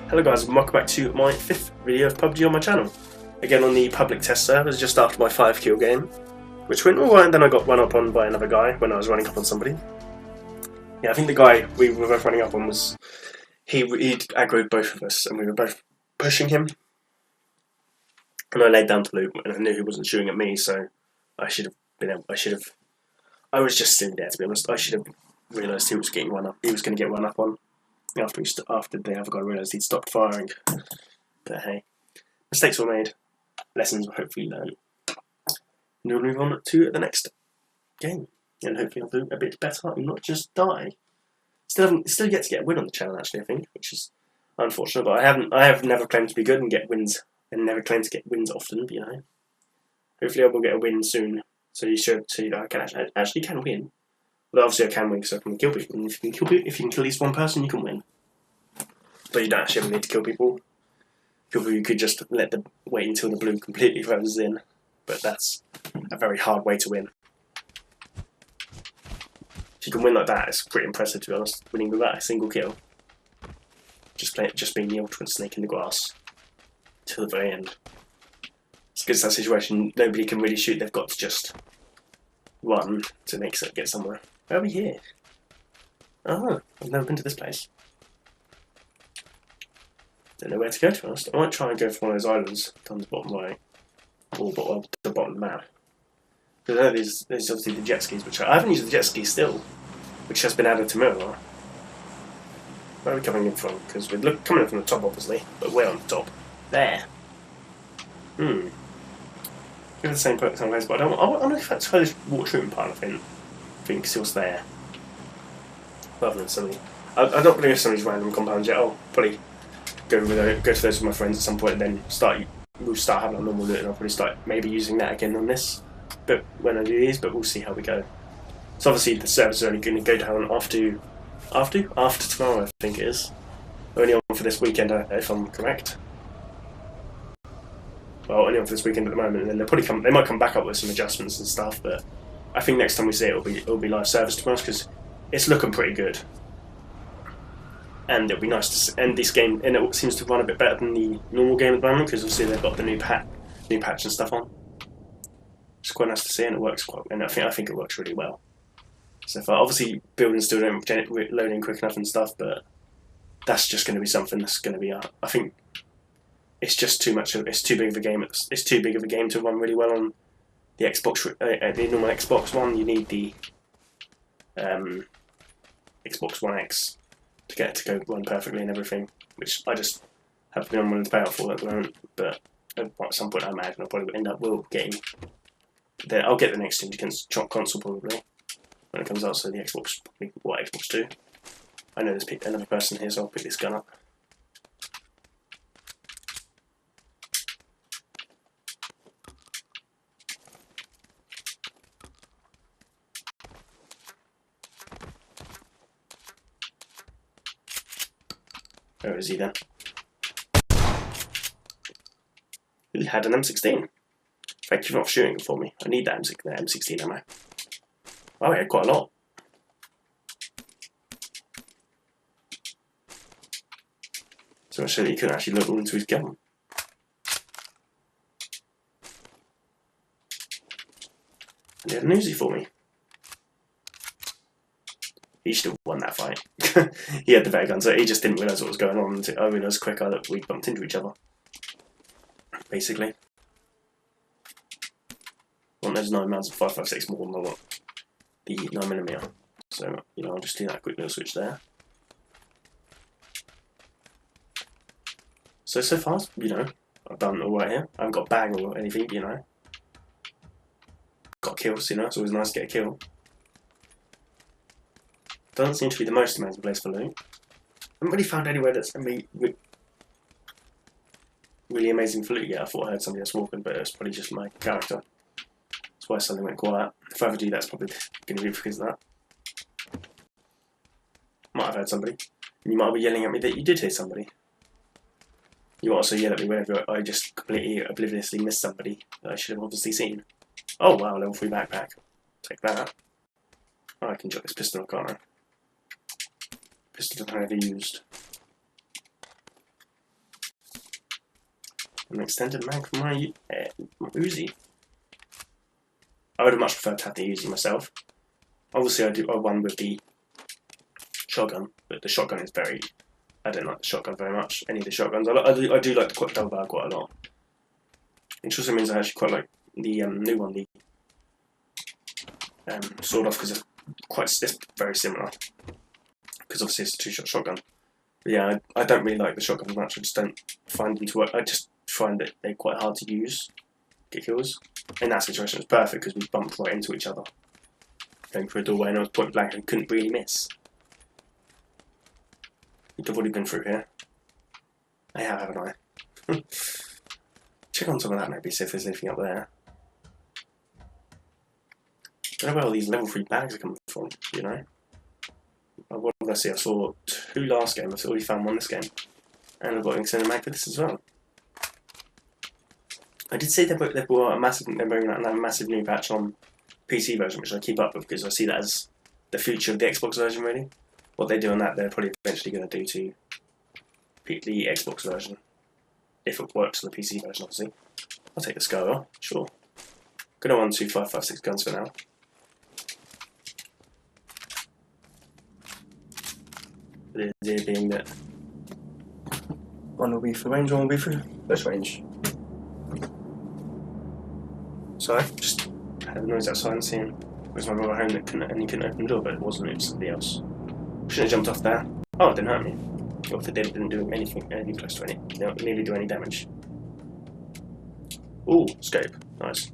Hello guys, and welcome back to my 5th video of PUBG on my channel. Again on the public test servers just after my 5-kill game, which went alright, and then I got run up on by another guy when I was running up on somebody. Yeah, I think the guy we were both running up on was... He'd aggroed both of us, and we were both pushing him. And I laid down to loot, and I knew he wasn't shooting at me, so I should have been able... I was just sitting there, to be honest. I should have realised he was getting run up. He was going to get run up on. After the other guy realised he'd stopped firing. But hey, mistakes were made, lessons were hopefully learned. And we'll move on to the next game. And hopefully I'll do a bit better and not just die. Still yet to get a win on the channel actually, I think, which is unfortunate, but I have never claimed to be good and get wins, and never claimed to get wins often, you know. Hopefully I will get a win soon, so you should see that I can actually can win. But obviously I can win because I can kill people, and if you can kill at least one person, you can win. But you don't actually ever need to kill people. You could just wait until the blue completely freezes in, but that's a very hard way to win. If you can win like that, it's pretty impressive, to be honest, winning without a single kill. Just being the ultimate snake in the grass till the very end. It's because that situation, nobody can really shoot, they've got to just run to get somewhere. Where are we here? Oh, I've never been to this place. Don't know where to go, to be honest. I might try and go for one of those islands down the bottom right, or the bottom of the map. Because I know there's obviously the jet skis, which I haven't used the jet ski still, which has been added to Mirror. Where are we coming in from? Because we're coming in from the top, obviously, but we're on the top. There. Give it the same perk sometimes, but I don't know if that's where this water treatment part, I think still there. Rather than somebody. I'm not going to go to some of these random compounds yet. I'll probably go to those with my friends at some point, and then we'll start having a normal loot, and I'll probably start maybe using that again on this. But when I do these, but we'll see how we go. So obviously the servers are only going to go down after tomorrow, I think it is. Only on for this weekend, if I'm correct. Well, only on for this weekend at the moment, and then they might come back up with some adjustments and stuff. But I think next time we see it, it'll be live service tomorrow because it's looking pretty good. And it'll be nice to end this game, and it seems to run a bit better than the normal game at the moment because obviously they've got the new patch and stuff on. It's quite nice to see, and it works I think it works really well. So far, obviously buildings still don't load in quick enough and stuff, but that's just going to be something that's going to be. I think it's just too much. It's too big of a game. It's too big of a game to run really well on the Xbox, the normal Xbox One. You need the Xbox One X to go run perfectly and everything, which I just have been unwilling to pay out for at the moment. But at some point, I imagine I'll probably end up getting. I'll get the next console probably when it comes out. So the Xbox, Xbox 2. I know there's another person here, so I'll pick this gun up. Where is he then? He had an M16. Thank you for not shooting it for me. I need that M16 ammo. Oh, he had quite a lot. So much so that he couldn't actually look into his gun. And he had an Uzi for me. He should have won that fight. He had the better gun, so he just didn't realise what was going on. I realised quicker that we bumped into each other. Basically. I want those 9 rounds of 5.56 more than I want the 9mm. So, I'll just do that quick little switch there. So far, I've done alright here. I haven't got a bag or anything, Got kills, it's always nice to get a kill. Doesn't seem to be the most amazing place for loot. I haven't really found anywhere that's really amazing for loot yet. I thought I heard somebody else walking, but it's probably just my character. That's why something went quiet. If I ever do, that's probably going to be because of that. Might have heard somebody. And you might be yelling at me that you did hear somebody. You might also yell at me whenever I just completely obliviously missed somebody that I should have obviously seen. Oh wow, level 3 backpack. Take that. Oh, I can chuck this pistol, can't I? Pistol I've never used. an extended mag for my Uzi. I would have much preferred to have the Uzi myself. Obviously, I won with the shotgun, but the shotgun is very. I don't like the shotgun very much. Any of the shotguns, I do like the double barrel quite a lot. Which also means I actually quite like the new one, the sawed off, because it's very similar. Because obviously it's a two-shot shotgun. But yeah, I don't really like the shotgun much. I just don't find them to work. I just find that they're quite hard to use, get kills. In that situation, it was perfect because we bumped right into each other, going through a doorway, and I was point blank and couldn't really miss. I've already been through here. I have, haven't I? Check on some of that maybe, see if there's anything up there. I don't know where all these level 3 bags are coming from, you know? What did I see? I saw 2 last game, I've already found 1 this game. And I've got an extended mag for this as well. I did see they're bringing out a massive new patch on PC version, which I keep up with because I see that as the future of the Xbox version, really. What they do on that, they're probably eventually going to do to the Xbox version. If it works on the PC version, obviously. I'll take the Scar, sure. Gonna want 2 5.56 guns for now. The idea being that one will be for range, one will be for close range. So I just had a noise outside and seen where's my brother home that couldn't open the door, but it wasn't, it was somebody else. Shouldn't have jumped off there. Oh, it didn't hurt me. Or if it didn't do anything close to any, nearly do any damage. Ooh, scope, nice.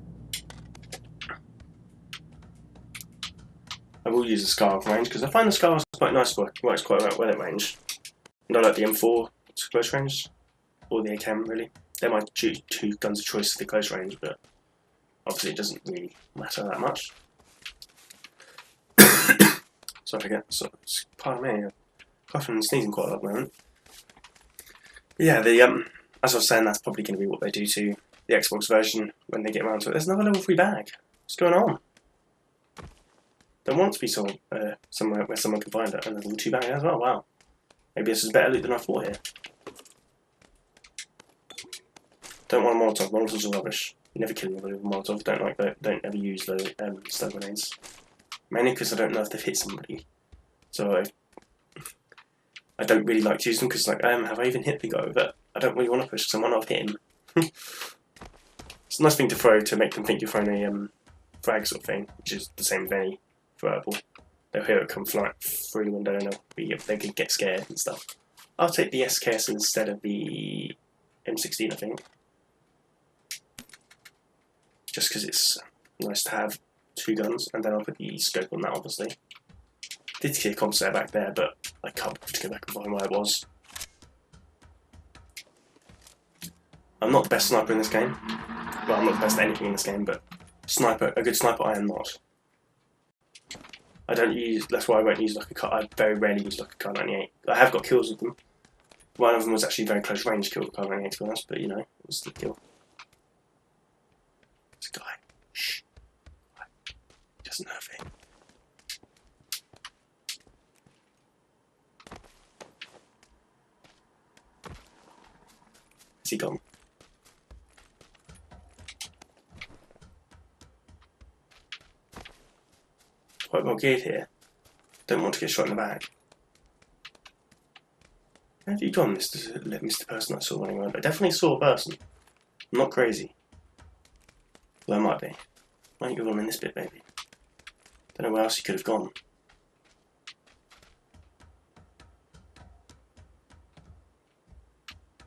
I will use the Scar of range because I find the Scar is quite nice, works quite well at range. And I like the M4 to close range, or the AKM really. They're my two guns of choice for the close range, but obviously it doesn't really matter that much. So I forget, pardon me, I'm coughing and sneezing quite a lot at the moment. But yeah, as I was saying, that's probably going to be what they do to the Xbox version when they get around to it. There's another level 3 bag. What's going on? There wants to be somewhere where someone can find it, and a level 2 bag as well. Wow. Maybe this is better loot than I thought here. Don't want a Molotov. Molotovs are rubbish. You never kill anybody with a Molotov. Don't ever use the stun grenades. Mainly because I don't know if they've hit somebody. So I don't really like to use them because like have I even hit the guy with it? I don't really want to push someone off hit him. It's a nice thing to throw to make them think you're throwing a frag sort of thing, which is the same with any throwable. They'll hear it come flying through the window and they can get scared and stuff. I'll take the SKS instead of the M16, I think. Just because it's nice to have 2 guns, and then I'll put the scope on that, obviously. Did see a comp back there, but I can't go back and find where it was. I'm not the best sniper in this game. Well, I'm not the best at anything in this game, but a good sniper I am not. I don't use, that's why I won't use like a car. I very rarely use like a Kar 98. I have got kills with them. One of them was actually very close range kill with Kar 98, to be honest, but you know, it was the kill. This guy. Shh. He doesn't know it. Is he gone? Quite well geared here. Don't want to get shot in the back. Where have you gone, Mr. Person I saw running around? I definitely saw a person. I'm not crazy. Well, I might be. Why don't you go on in this bit, baby? Don't know where else he could have gone.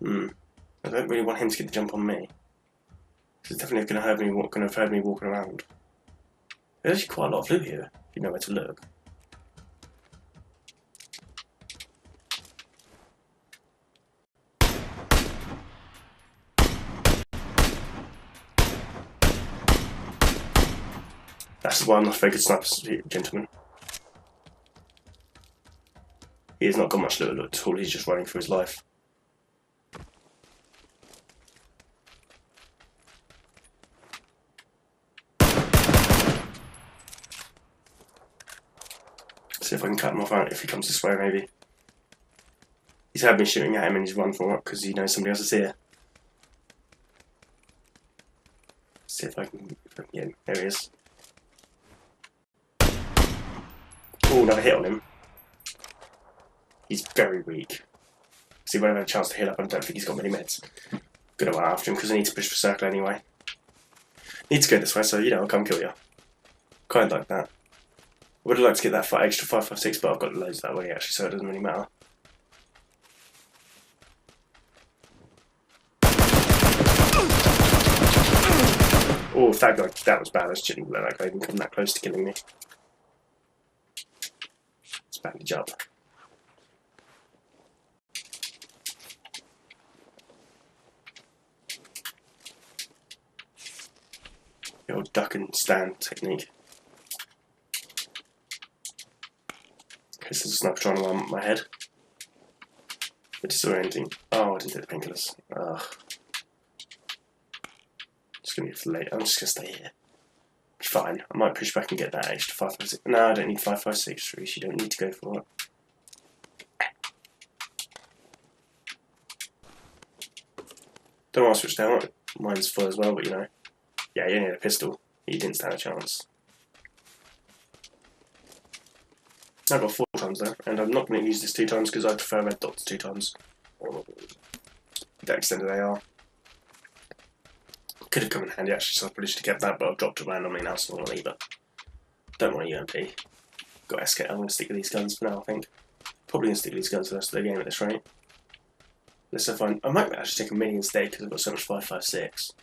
I don't really want him to get the jump on me. He's definitely going to have heard me walking around. There's actually quite a lot of loot here, if you know where to look. That's why I'm not a very good sniper, gentlemen. He has not got much loot at all, he's just running for his life. See if I can cut him off out if he comes this way, maybe. He's had me shooting at him and he's run for it because he knows somebody else is here. See if I can get him. There he is. Oh, another hit on him. He's very weak. See, when I have a chance to heal up, I don't think he's got many meds. Gonna run after him because I need to push for circle anyway. Need to go this way, so I'll come kill you. Kind of like that. I would have liked to get that extra 556, but I've got loads that way actually, so it doesn't really matter. Oh, that was bad. I shouldn't let that guy even come that close to killing me. Let's bandage up. The old duck and stand technique. Okay, so there's a sniper trying to run my head. But disorienting. Oh, I didn't take the painkillers. Ugh. Just gonna be late. I'm just gonna stay here. Be fine. I might push back and get that extra 556. No, I don't need 556, Reese. You don't need to go for it. Don't want to switch down. Mine's full as well, but yeah, you only had a pistol. You didn't stand a chance. I got 4 times though, and I'm not going to use this 2 times because I prefer red dots 2 times. That extended AR. Could have come in handy actually, so I probably should have kept that, but I've dropped it randomly now, so I don't want to leave it. Don't want a UMP. Got SK. I'm going to stick with these guns for now, I think. Probably going to stick with these guns for the rest of the game at this rate. Unless I find. I might actually take a mini instead because I've got so much 556.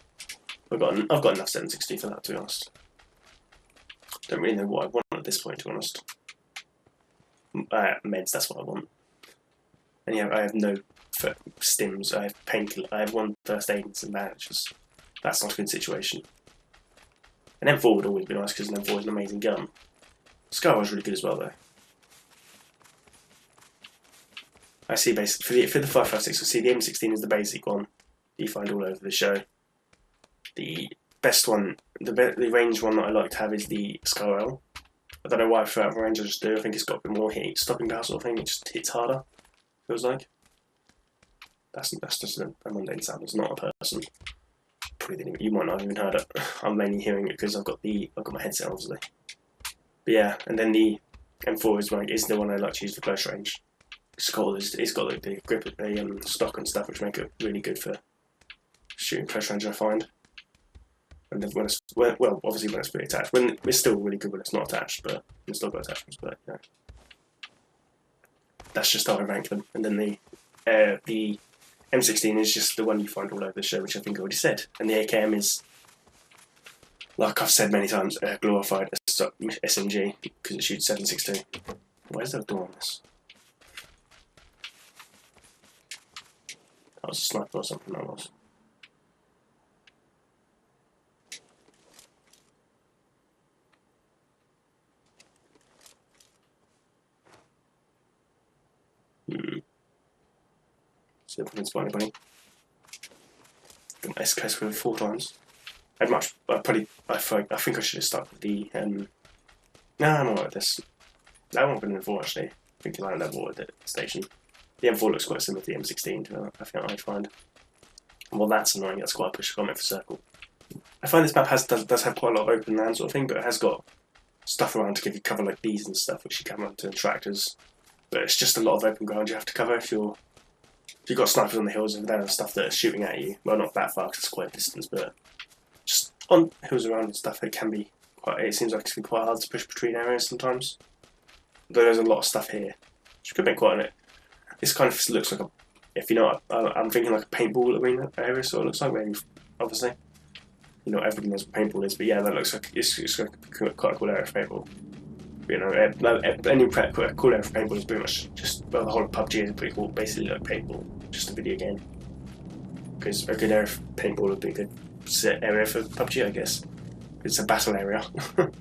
I've got enough 760 for that, to be honest. Don't really know what I want at this point, to be honest. Meds, that's what I want. And yeah, I have no stims, I have painkiller, I have 1 first aid and some bandages. That's not a good situation. An M4 would always be nice because an M4 is an amazing gun. Scar was really good as well though. I see basically for the 556, I see the M16 is the basic one that you find all over the show. The best one, the range one that I like to have is the Scar L. I don't know why I prefer it range, I just do. I think it's got a bit more heat stopping power sort of thing, it just hits harder, feels like. That's just a mundane sound, it's not a person. You might not have even heard it. I'm mainly hearing it because I've got my headset on, obviously. But yeah, and then the M4 is the one I like to use for close range. It's got the grip, the stock and stuff, which make it really good for shooting close range, I find. And then obviously when it's fully attached, when it's still really good when it's not attached, but it's still got attachments. But yeah, that's just how I rank them. And then the M16 is just the one you find all over the show, which I think I already said. And the AKM is, like I've said many times, a glorified SMG because it shoots 7.62. Where's the door on this? That was a sniper or something. That was. See if I can spot anybody. Got my SKS with 4 times. I think I should have stuck with the. No, I'm alright with this. That one been an M4 actually. I think you land level at the station. The M4 looks quite similar to the M16, I think I'd find. Well, that's annoying, that's quite a push comment for circle. I find this map does have quite a lot of open land sort of thing, but it has got stuff around to give you cover like these and stuff, which you come onto tractors. But it's just a lot of open ground you have to cover if you've got snipers on the hills over there and stuff that are shooting at you. Well, not that far because it's quite a distance, but just on hills around and stuff, it seems like it's been quite hard to push between areas sometimes. Though there's a lot of stuff here, which could make quite an. This kind of looks like I'm thinking like a paintball arena area, so it looks like maybe, obviously. Everyone knows what paintball is, but yeah, that looks like it's quite a cool area for paintball. Any cool area for paintball is pretty much just, the whole of PUBG is pretty cool, basically like paintball, just a video game. Because a good area for paintball would be a good set area for PUBG, I guess. It's a battle area. You've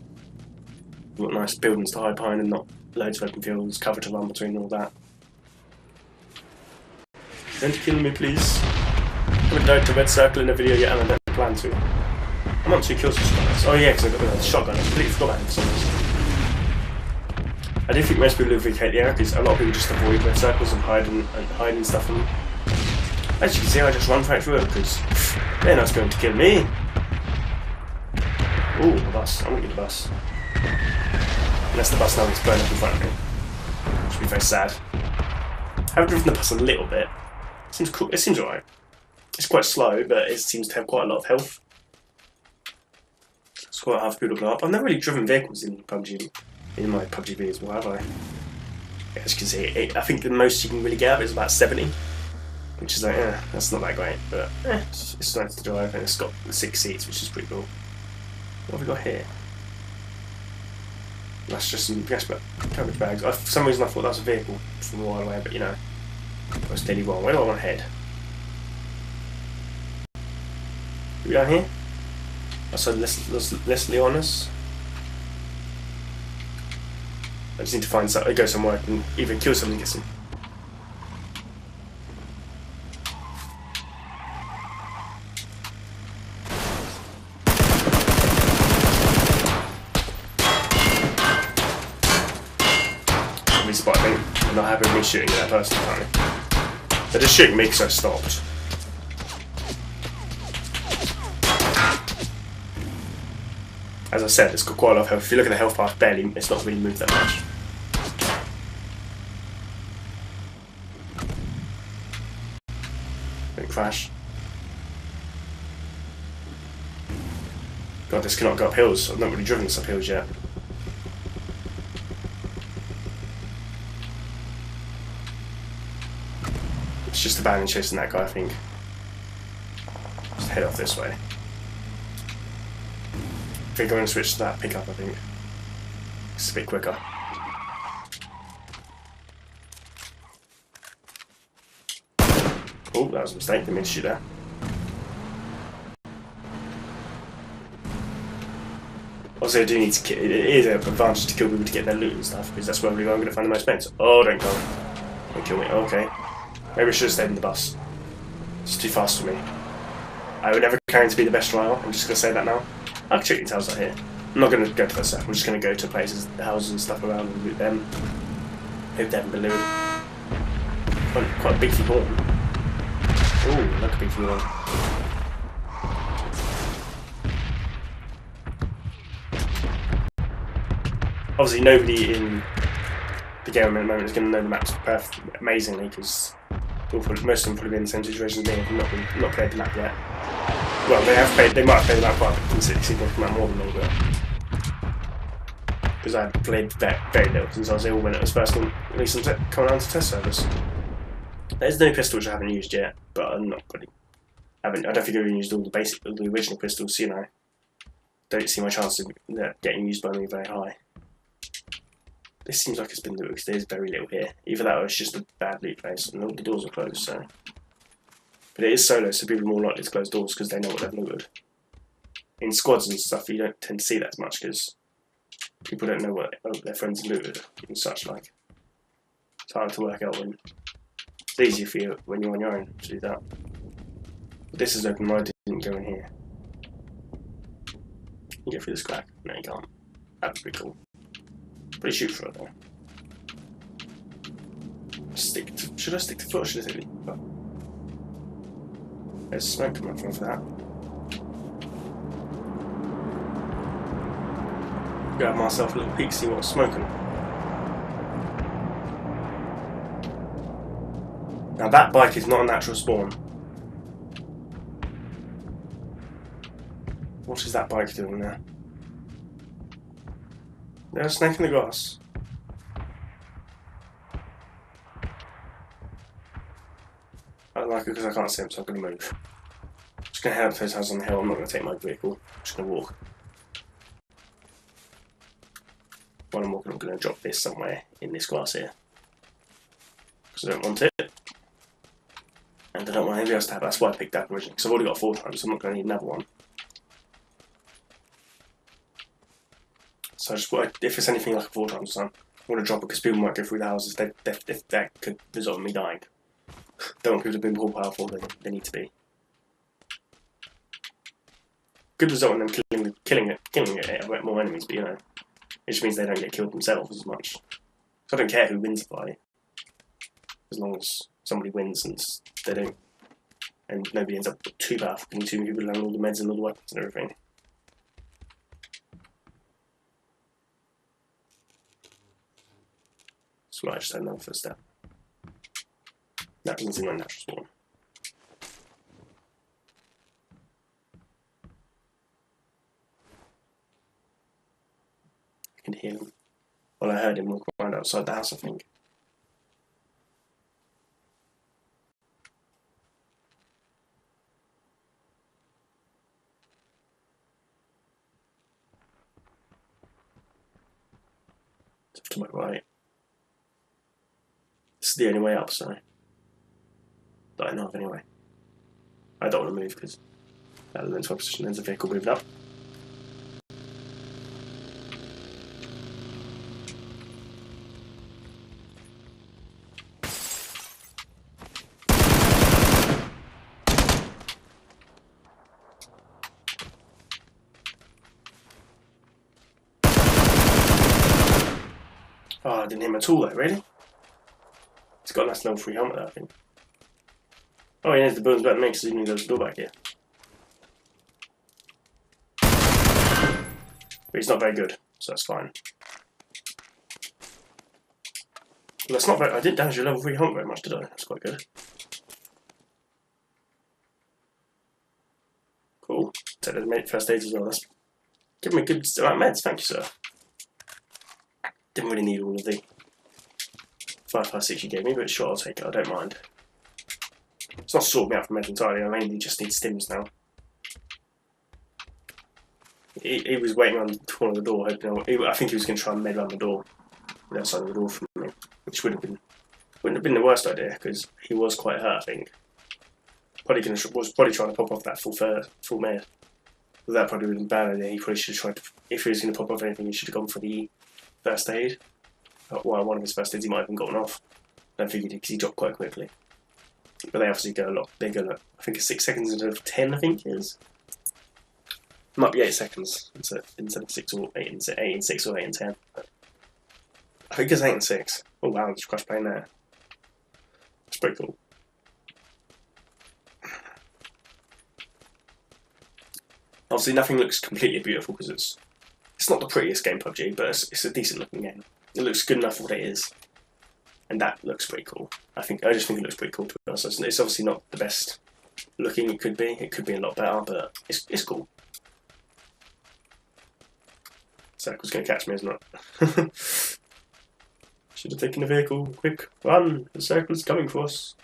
got nice buildings to hide behind and not loads of open fields, cover to run between and all that. Don't kill me, please. I haven't died to red circle in a video yet, and I don't plan to. I'm on 2 kills for this. Oh yeah, because I got the shotgun. I completely forgot about it. I do think most people vacate the area because a lot of people just avoid red circles and hide stuff. And as you can see, I just run right through it because they're not going to kill me. Ooh, the bus. I'm gonna get the bus. Unless the bus now gets burned up in front of me. Which would be very sad. I have driven the bus a little bit. It seems cool. It seems alright. It's quite slow, but it seems to have quite a lot of health. It's quite hard for people to blow up. I've never really driven vehicles in PUBG, in my PUBG videos, well, have I? As you can see, I think the most you can really get up is about 70. Which is like, that's not that great, but it's nice to drive, and it's got 6 seats, which is pretty cool. What have we got here? That's just some garbage bags. For some reason I thought that was a vehicle from a while away, but you know, I was clearly wrong. Where do I want to head? Are we down here? Outside Leslie on us. I just need to find something, go somewhere and either kill something and get some. Spot me. They're not having me shooting at that person apparently. They're just shooting me because I stopped. As I said, it's got quite a lot of health. If you look at the health bar, it's not really moved that much. Don't crash. God, this cannot go up hills. I've not really driven this up hills yet. It's just abandoning chasing that guy, I think. Just head off this way. I think I'm going to switch to that pickup, I think. It's a bit quicker. Oh, that was a mistake, didn't mean to shoot there. Also, I do need to kill. It is an advantage to kill people to get their loot and stuff, because that's where I'm going to find the most pens. Oh, don't go. Don't kill me. Okay. Maybe I should have stayed in the bus. It's too fast for me. I would never claim to be the best driver. I'm just going to say that now. I can check these houses out here. I'm not going to go to that stuff. I'm just going to go to places, the houses and stuff around and loot them. Hope they haven't been looted. Quite a big horn. Ooh, look a big horn. Obviously, nobody in the game at the moment is going to know the maps amazingly because most of them probably be in the same situation as me and not played the map yet. Well, they might have played the map quite considerably more than me, but because I played very little since I was ill when it was first released coming on to test servers. There's no pistol which I haven't used yet, but I'm not really. I don't think I've even used all the original pistols, so, you know. Don't see my chances of getting used by me very high. This seems like it's been looted because there's very little here. Either that or it's just a bad loot place and all the doors are closed, so. But it is solo, so people are more likely to close doors because they know what they've looted. In squads and stuff, you don't tend to see that as much because people don't know what their friends have looted and such like. It's hard to work out when it's easier for you when you're on your own to do that. But this is open, I didn't go in here. You can get through this crack? No, you can't. That'd be cool. Pretty shoot for it though. Should I stick to foot or should I take the... There's smoke coming from for that. Grab myself a little peek, see what's smoking. Now that bike is not a natural spawn. What is that bike doing there? There's a snake in the grass. I don't like it because I can't see him, so I'm going to move. I'm just going to head up to his house on the hill. I'm not going to take my vehicle. I'm just going to walk. While I'm walking, I'm going to drop this somewhere in this grass here. Because I don't want it. And I don't want anybody else to have it. That's why I picked that originally. Because I've already got 4 times, so I'm not going to need another one. So I just want, if it's anything like a 4 times or something, I want to drop it because people might go through the houses. That could result in me dying. Don't want people to be more powerful than they need to be. Could result in them killing it, more enemies, but you know, it just means they don't get killed themselves as much. So I don't care who wins the fight, as long as somebody wins and they don't, and nobody ends up too powerful, killing 2 people along all the meds and all the weapons and everything. So I just had another first step. That doesn't seem like natural spawn. I can hear him. Well, I heard him walk around outside the house, I think. To my right. This is the only way up, so that I know of anyway. I don't want to move because that will into my position. There's a vehicle moving up. Oh, I didn't hit him at all though, really? He's got a nice level 3 helmet there, I think. Oh, he knows the building's better than me because he knew there was a door back here. But he's not very good, so that's fine. Well, that's not very... I didn't damage your level 3 helmet very much, did I? That's quite good. Cool. So there's made first aids as well. That's... Give me a good amount of meds, thank you, sir. Didn't really need all of the 556 you gave me, but sure, I'll take it. I don't mind. It's not sorting me out from meds entirely. I mainly just need stims now. He was waiting on the corner of the door, hoping I think he was going to try and med around the door, the outside of the door from me, which wouldn't have been the worst idea because he was quite hurt. I think was probably trying to pop off that full med. But that probably would have been a bad idea. He probably should have tried to, if he was going to pop off anything, he should have gone for the first aid. Well, one of his first aids he might have been gotten off. I don't think he did because he dropped quite quickly. But they obviously go a lot bigger. I think it's 6 seconds instead of 10. I think it is. It might be 8 seconds instead of 6 or 8 and 8 and 6 or 8 and 10. But I think it's 8 and 6. Oh wow, there's crash plane there. It's pretty cool. Obviously, nothing looks completely beautiful because it's not the prettiest game PUBG, but it's a decent looking game. It looks good enough for what it is, and that looks pretty cool. I just think it looks pretty cool to be honest. It's obviously not the best looking it could be. It could be a lot better, but it's cool. Circle's going to catch me, isn't it? Should have taken the vehicle. Quick, run! The circle's coming for us.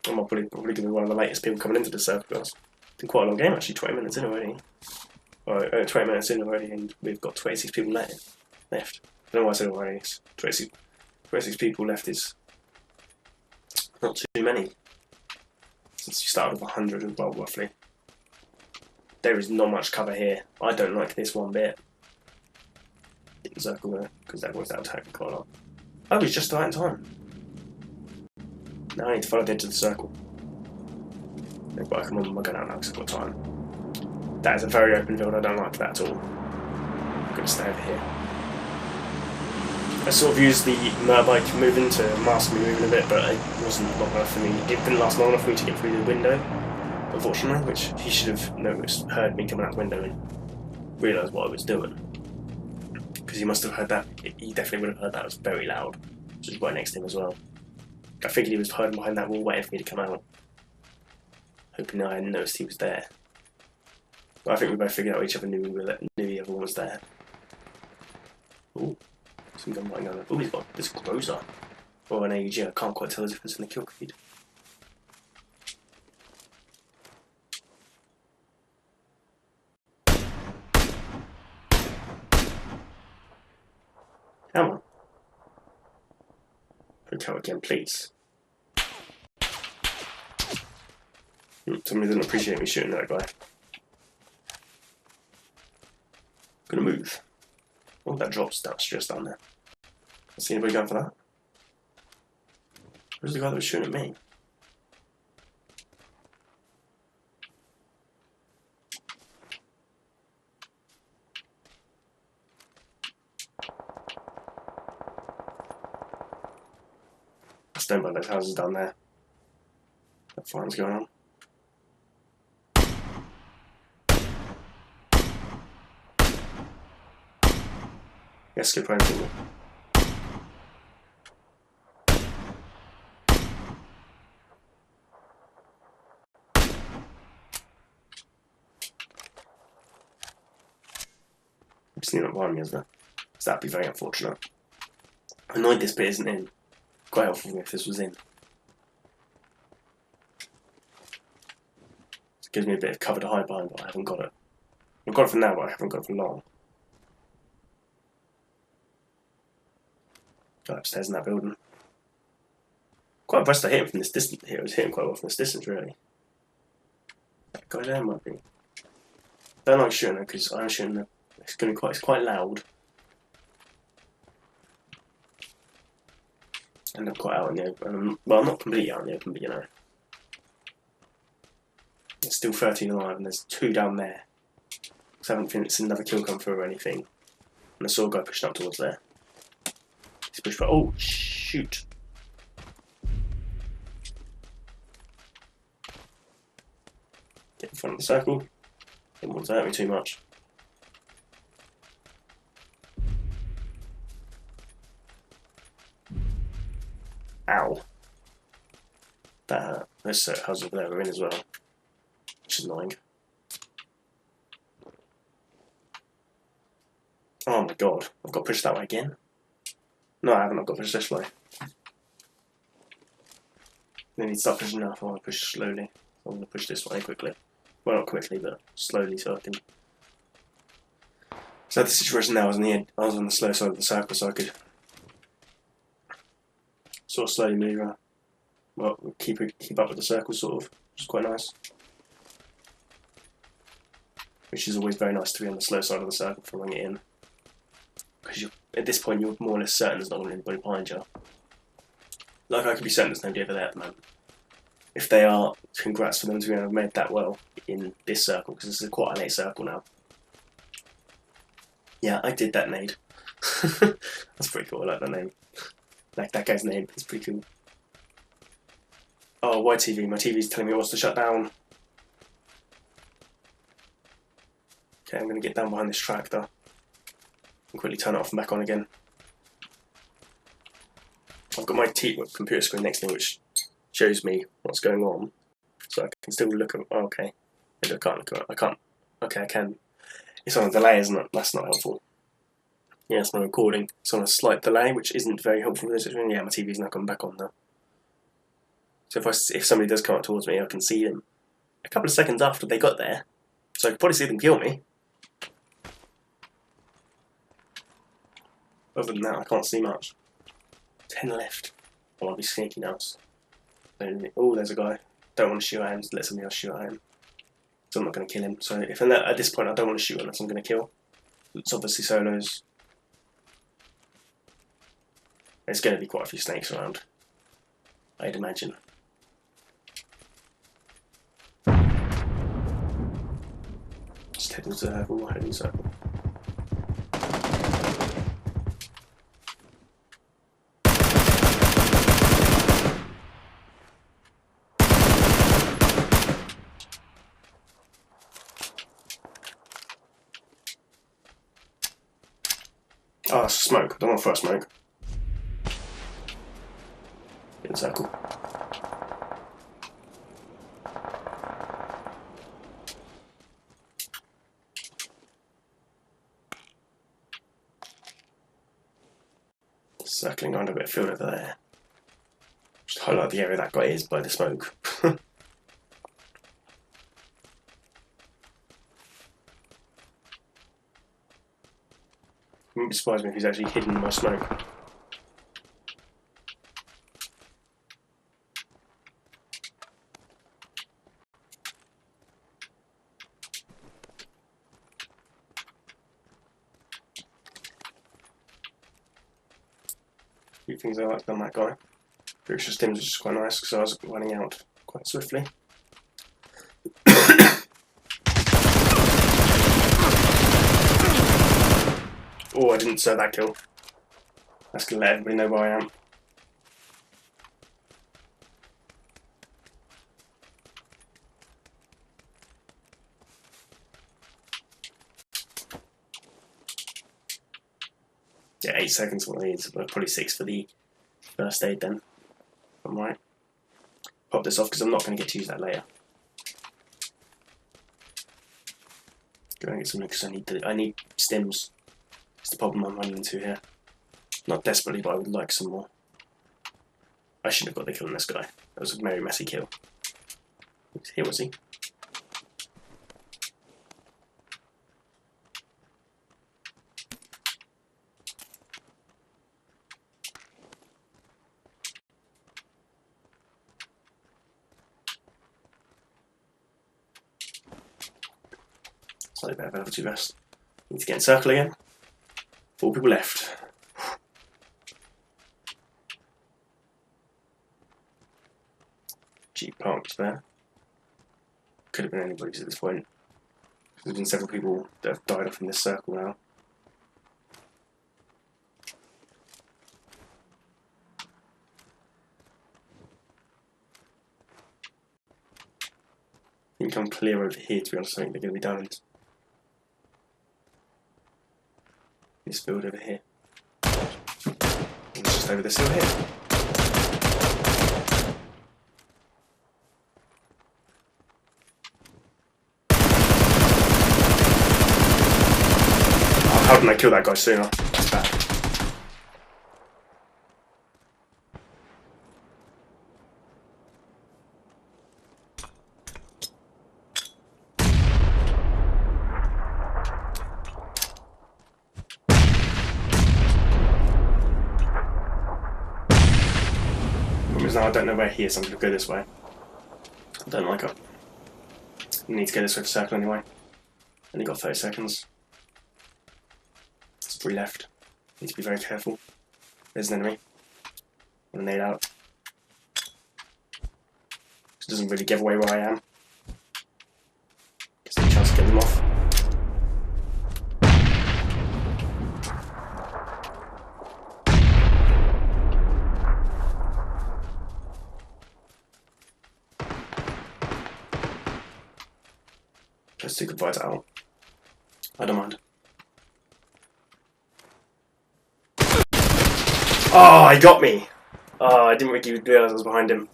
I'm probably going to be one of the latest people coming into the circle. It's been quite a long game actually, 20 minutes in already. 20 minutes in already, and we've got 26 people left. I don't know why I said already. It's 26 people left is not too many. Since you started with 100, well, roughly. There is not much cover here. I don't like this one bit. Didn't circle there, because that works out attacking quite a lot. Oh, he's just about in time. Now I need to follow the edge of the circle. But I can run my gun out now because I've got time. That is a very open field, I don't like that at all. I'm going to stay over here. I sort of used the motorbike moving to mask me moving a bit, but it wasn't long enough for me. It didn't last long enough for me to get through the window, unfortunately, which he should have noticed, heard me coming out the window and realised what I was doing. Because he must have heard that, he definitely would have heard that, it was very loud, which was right next to him as well. I figured he was hiding behind that wall waiting for me to come out, hoping I hadn't noticed he was there. But I think we both figured out each other knew the other one was there. Ooh, some gunfighting going on. Ooh, he's got this Groza. Or an AUG, I can't quite tell the difference in the kill feed. Come on. Hotel again, please. Somebody didn't appreciate me shooting that guy. Gonna move. Oh, that drops down, just down there. I see anybody going for that? Where's the guy that was shooting at me? I stand by those houses down there. That fire's going on. Yes, skip around to me. obviously not behind me, is there? So that'd be very unfortunate. Annoyed this bit isn't in. Quite helpful if this was in. It gives me a bit of cover to hide behind, but I haven't got it. I've got it for now, but I haven't got it for long. Go upstairs in that building. Quite impressed I hit him from this distance here. I was hitting quite well from this distance, really. That guy there might be. Don't like shooting though, because I'm shooting. It's going to be quite loud. And I'm quite out in the open. Well, I'm not completely out in the open, but you know. There's still 13 alive, and there's 2 down there. So I haven't seen another kill come through or anything. And I saw a guy pushing up towards there. He's pushed by. Oh, shoot. Get in front of the circle. Didn't want to hurt me too much. Ow. That hurt. This how's over there, we're in as well. Which is annoying. Oh my god, I've got pushed that way again? No, I haven't, I've got pushed this way. Then need to start pushing now, I want to push slowly. I'm going to push this way quickly. Well, not quickly, but slowly so I can... So the situation now was I was on the slow side of the circle, so I could sort of slowly move around. Well, keep up with the circle, sort of, which is quite nice. Which is always very nice to be on the slow side of the circle for running it in. Because at this point you're more or less certain there's not going to be anybody behind you. Like I could be certain there's nobody over there at the moment. If they are, congrats for them to have made that well in this circle, because this is quite a late circle now. Yeah, I did that nade. That's pretty cool, I like that name. Like that guy's name, it's pretty cool. Oh, why TV? My TV's telling me it wants to shut down. Okay, I'm going to get down behind this tractor and quickly turn it off and back on again. I've got my computer screen next to me which shows me what's going on, so I can still look at... Oh, okay, maybe I can't look at it. I can't. Okay, I can. It's on a delay, isn't it? That's not helpful. Yeah, it's not recording. It's on a slight delay, which isn't very helpful for this situation. Yeah, my TV's now coming back on now. So if somebody does come up towards me, I can see them a couple of seconds after they got there, so I can probably see them kill me. Other than that, I can't see much. 10 left. Well, I'll be sneaky now. Oh, there's a guy. Don't want to shoot at him, let somebody else shoot at him. So I'm not going to kill him. So if at this point I don't want to shoot unless I'm going to kill. It's obviously solos. There's going to be quite a few snakes around, I'd imagine. Just head into the circle, head in the circle. Oh, it's smoke. I don't want to throw smoke. Get in circle. Circling around a bit of field over there. Just highlight the area that guy is by the smoke. Wouldn't surprise me if he's actually hidden in my smoke. A few things I liked on that guy. The extra stims was just quite nice because I was running out quite swiftly. Oh, I didn't deserve that kill. That's going to let everybody know where I am. Yeah, 8 seconds for these, but probably 6 for the first aid then. I'm right. Pop this off because I'm not going to get to use that later. Go and get some because I need stims. That's the problem I'm running into here. Not desperately, but I would like some more. I shouldn't have got the kill on this guy. That was a very messy kill. Here was he? Slightly better level 2 vest. Need to get in circle again. 4 people left. Jeep parked there. Could have been anybody's at this point. There's been several people that have died off in this circle now. I think I'm clear over here, to be honest. I think they're going to be diamonds. This build over here. And it's just over this hill here. Oh, how didn't I kill that guy sooner? That's bad. Now I don't know where he is, I'm going to go this way. I don't like it. I need to go this way for circle anyway. Only got 30 seconds. There's 3 left. Need to be very careful. There's an enemy. I'm going to nade out. This doesn't really give away where I am. Gives me a chance to get them off. Let's do goodbye to Al. I don't mind. Oh, he got me! Oh, I didn't really realise I was behind him.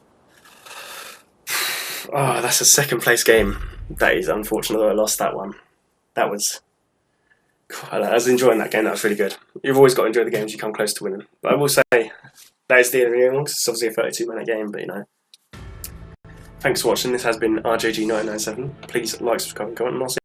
Oh, that's a second place game. That is unfortunate that I lost that one. That was... God, I was enjoying that game, that was really good. You've always got to enjoy the games you come close to winning. But I will say, that is the end of the video, because it's obviously a 32-minute game, but you know. Thanks for watching, this has been RJG997. Please like, subscribe and comment, and I'll see you.